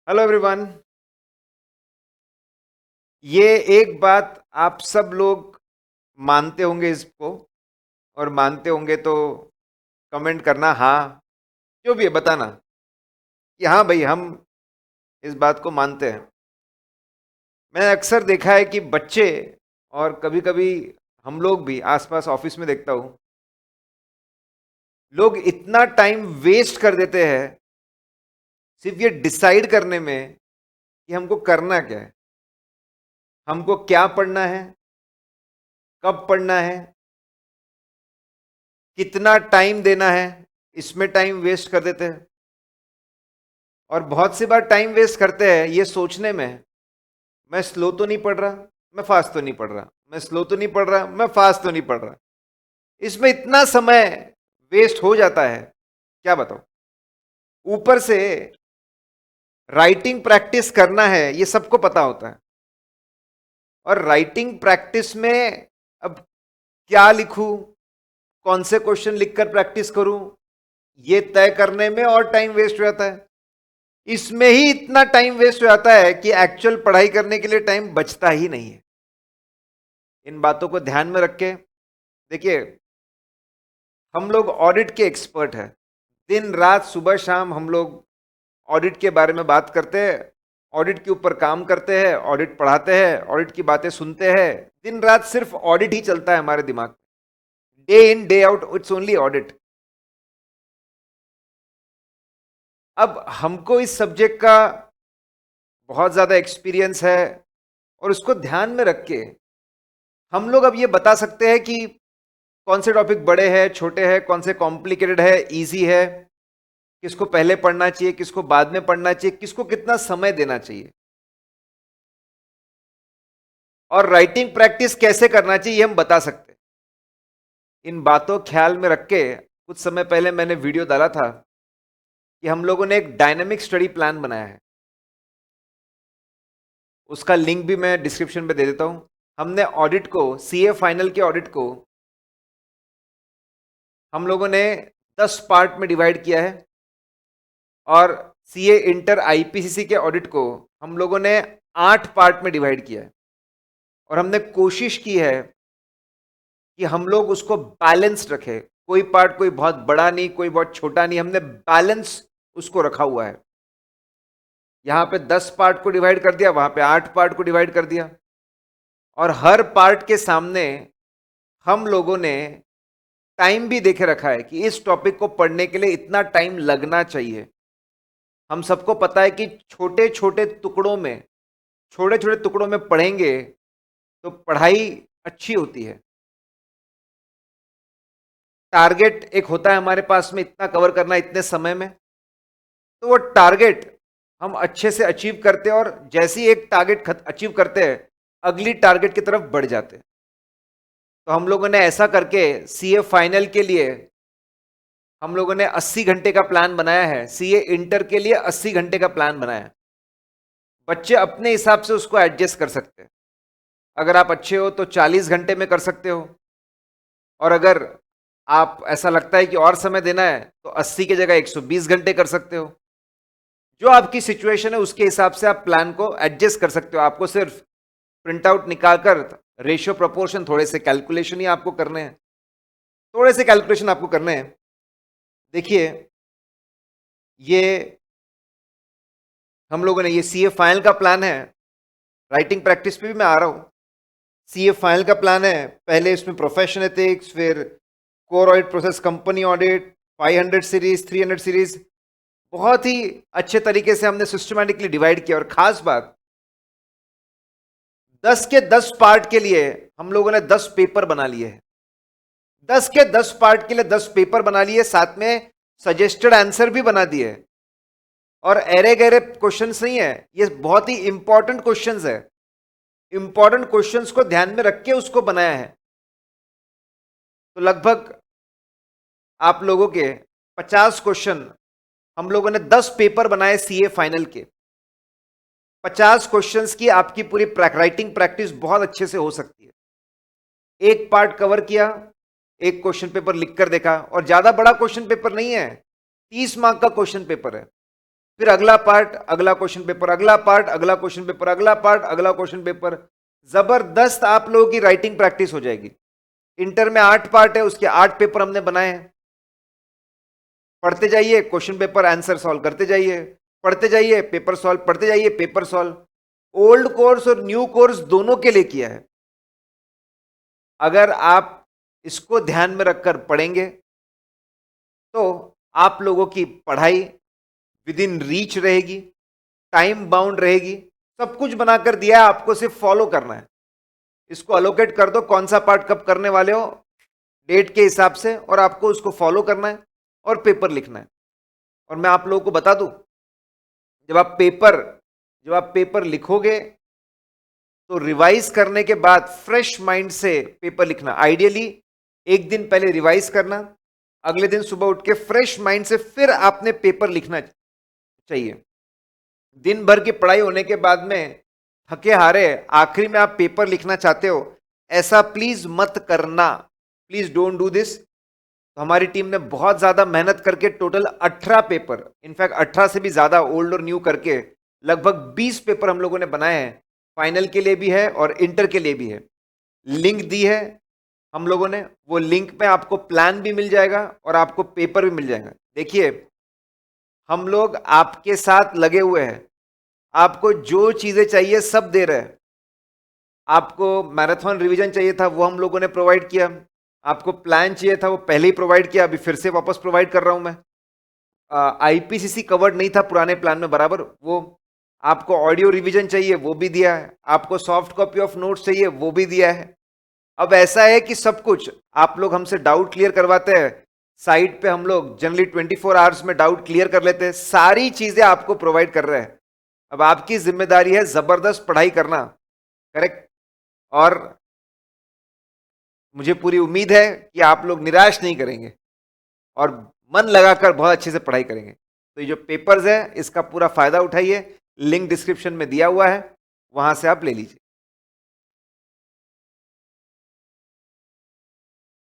Hello everyone. ये एक बात आप सब लोग मानते होंगे इसको, और मानते होंगे तो कमेंट करना, हाँ जो भी है बताना कि हाँ भाई हम इस बात को मानते हैं। मैंने अक्सर देखा है कि बच्चे और कभी कभी हम लोग भी आसपास ऑफिस में देखता हूँ, लोग इतना टाइम वेस्ट कर देते हैं सिर्फ ये डिसाइड करने में कि हमको करना क्या है, हमको क्या पढ़ना है, कब पढ़ना है, कितना टाइम देना है, इसमें टाइम वेस्ट कर देते हैं। और बहुत सी बार टाइम वेस्ट करते हैं ये सोचने में, मैं स्लो तो नहीं पढ़ रहा, मैं फास्ट तो नहीं पढ़ रहा, मैं स्लो तो नहीं पढ़ रहा, मैं फास्ट तो नहीं पढ़ रहा। इसमें इतना समय वेस्ट हो जाता है, क्या बताओ। ऊपर से राइटिंग प्रैक्टिस करना है ये सबको पता होता है, और राइटिंग प्रैक्टिस में अब क्या लिखूं, कौन से क्वेश्चन लिखकर प्रैक्टिस करूं, ये तय करने में और टाइम वेस्ट हो जाता है। इसमें ही इतना टाइम वेस्ट हो जाता है कि एक्चुअल पढ़ाई करने के लिए टाइम बचता ही नहीं है। इन बातों को ध्यान में रख के देखिए, हम लोग ऑडिट के एक्सपर्ट हैं। दिन रात सुबह शाम हम लोग ऑडिट के बारे में बात करते हैं, ऑडिट के ऊपर काम करते हैं, ऑडिट पढ़ाते हैं, ऑडिट की बातें सुनते हैं। दिन रात सिर्फ ऑडिट ही चलता है हमारे दिमाग में, day in day out it's only audit. अब हमको इस सब्जेक्ट का बहुत ज्यादा एक्सपीरियंस है, और उसको ध्यान में रख के हम लोग अब ये बता सकते हैं कि कौन से टॉपिक बड़े हैं, छोटे हैं, कौन से कॉम्प्लिकेटेड है, इजी है, किसको पहले पढ़ना चाहिए, किसको बाद में पढ़ना चाहिए, किसको कितना समय देना चाहिए, और राइटिंग प्रैक्टिस कैसे करना चाहिए ये हम बता सकते हैं। इन बातों ख्याल में रख के कुछ समय पहले मैंने वीडियो डाला था कि हम लोगों ने एक डायनेमिक स्टडी प्लान बनाया है। उसका लिंक भी मैं डिस्क्रिप्शन में दे देता हूं। हमने ऑडिट को, सीए फाइनल के ऑडिट को हम लोगों ने 10 पार्ट में डिवाइड किया है, और सीए इंटर आईपीसीसी के ऑडिट को हम लोगों ने 8 पार्ट में डिवाइड किया है। और हमने कोशिश की है कि हम लोग उसको बैलेंस रखें, कोई पार्ट कोई बहुत बड़ा नहीं, कोई बहुत छोटा नहीं, हमने बैलेंस उसको रखा हुआ है। यहां पे 10 पार्ट को डिवाइड कर दिया, वहां पे 8 पार्ट को डिवाइड कर दिया, और हर पार्ट के सामने हम लोगों ने टाइम भी देखे रखा है कि इस टॉपिक को पढ़ने के लिए इतना टाइम लगना चाहिए। हम सबको पता है कि छोटे छोटे टुकड़ों में, छोटे छोटे टुकड़ों में पढ़ेंगे तो पढ़ाई अच्छी होती है। टारगेट एक होता है हमारे पास में, इतना कवर करना इतने समय में, तो वो टारगेट हम अच्छे से अचीव करते हैं, और जैसे ही एक टारगेट अचीव करते हैं अगली टारगेट की तरफ बढ़ जाते हैं। तो हम लोगों ने ऐसा करके सीए फाइनल के लिए हम लोगों ने 80 घंटे का प्लान बनाया है, सीए इंटर के लिए 80 घंटे का प्लान बनाया है। बच्चे अपने हिसाब से उसको एडजस्ट कर सकते हैं। अगर आप अच्छे हो तो 40 घंटे में कर सकते हो, और अगर आप ऐसा लगता है कि और समय देना है तो 80 की जगह 120 घंटे कर सकते हो। जो आपकी सिचुएशन है उसके हिसाब से आप प्लान को एडजस्ट कर सकते हो। आपको सिर्फ प्रिंट आउट निकालकर रेशियो प्रोपोर्शन, थोड़े से कैलकुलेशन ही आपको करने हैं, थोड़े से कैलकुलेशन आपको करने हैं। देखिए, ये हम लोगों ने, ये सीए फाइनल का प्लान है। राइटिंग प्रैक्टिस पे भी मैं आ रहा हूं। सीए फाइनल का प्लान है, पहले इसमें प्रोफेशन एथिक्स, फिर core audit process, company audit, 500 series, 300 series, बहुत ही अच्छे तरीके से हमने सिस्टमैटिकली डिवाइड किया। और खास बात, 10 के 10 पार्ट के लिए हम लोगों ने 10 पेपर बना लिए हैं। 10 के 10 पार्ट के लिए 10 पेपर बना लिए, साथ में सजेस्टेड आंसर भी बना दिए। और एरे गहरे क्वेश्चंस नहीं है, ये बहुत ही इंपॉर्टेंट क्वेश्चंस है। इंपॉर्टेंट क्वेश्चंस को ध्यान में रख के उसको बनाया है। तो लगभग आप लोगों के 50 क्वेश्चन, हम लोगों ने 10 पेपर बनाए सीए फाइनल के। 50 क्वेश्चंस की आपकी पूरी राइटिंग प्रैक्टिस बहुत अच्छे से हो सकती है। एक पार्ट कवर किया, एक क्वेश्चन पेपर लिख कर देखा, और ज्यादा बड़ा क्वेश्चन पेपर नहीं है, 30 मार्क का क्वेश्चन पेपर है। फिर अगला पार्ट, अगला क्वेश्चन पेपर, अगला पार्ट, अगला क्वेश्चन पेपर, अगला पार्ट, अगला क्वेश्चन पेपर। जबरदस्त आप लोगों की राइटिंग प्रैक्टिस हो जाएगी। इंटर में 8 पार्ट है, उसके 8 पेपर हमने बनाए हैं। पढ़ते जाइए, क्वेश्चन पेपर आंसर सॉल्व करते जाइए, पढ़ते जाइए, पेपर सॉल्व, पढ़ते जाइए, पेपर सॉल्व। ओल्ड कोर्स और न्यू कोर्स दोनों के लिए किया है। अगर आप इसको ध्यान में रखकर पढ़ेंगे तो आप लोगों की पढ़ाई विद इन रीच रहेगी, टाइम बाउंड रहेगी। सब कुछ बनाकर दिया है, आपको सिर्फ फॉलो करना है। इसको अलोकेट कर दो, कौन सा पार्ट कब करने वाले हो डेट के हिसाब से, और आपको उसको फॉलो करना है और पेपर लिखना है। और मैं आप लोगों को बता दूं, जब आप पेपर लिखोगे तो रिवाइज करने के बाद फ्रेश माइंड से पेपर लिखना। आइडियली एक दिन पहले रिवाइज करना, अगले दिन सुबह उठ के फ्रेश माइंड से फिर आपने पेपर लिखना चाहिए। दिन भर की पढ़ाई होने के बाद में थके हारे आखिरी में आप पेपर लिखना चाहते हो, ऐसा प्लीज मत करना। Please don't do this. तो हमारी टीम ने बहुत ज्यादा मेहनत करके टोटल 18 पेपर, इनफैक्ट 18 से भी ज्यादा ओल्ड और न्यू करके लगभग 20 पेपर हम लोगों ने बनाए हैं। फाइनल के लिए भी है और इंटर के लिए भी है। लिंक दी है हम लोगों ने, वो लिंक में आपको प्लान भी मिल जाएगा और आपको पेपर भी मिल जाएगा। देखिए, हम लोग आपके साथ लगे हुए हैं, आपको जो चीजें चाहिए सब दे रहे हैं। आपको मैराथन रिवीजन चाहिए था, वो हम लोगों ने प्रोवाइड किया। आपको प्लान चाहिए था, वो पहले ही प्रोवाइड किया, अभी फिर से वापस प्रोवाइड कर रहा हूं मैं। आईपीसीसी कवर्ड नहीं था पुराने प्लान में बराबर, वो आपको ऑडियो रिवीजन चाहिए वो भी दिया है, आपको सॉफ्ट कॉपी ऑफ नोट्स चाहिए वो भी दिया है। अब ऐसा है कि सब कुछ आप लोग हमसे डाउट क्लियर करवाते हैं, साइट पे हम लोग जनरली 24 आवर्स में डाउट क्लियर कर लेते हैं, सारी चीजें आपको प्रोवाइड कर रहे हैं। अब आपकी जिम्मेदारी है जबरदस्त पढ़ाई करना, करेक्ट। और मुझे पूरी उम्मीद है कि आप लोग निराश नहीं करेंगे और मन लगाकर बहुत अच्छे से पढ़ाई करेंगे। तो ये जो पेपर्स है इसका पूरा फायदा उठाइए, लिंक डिस्क्रिप्शन में दिया हुआ है, वहां से आप ले लीजिए।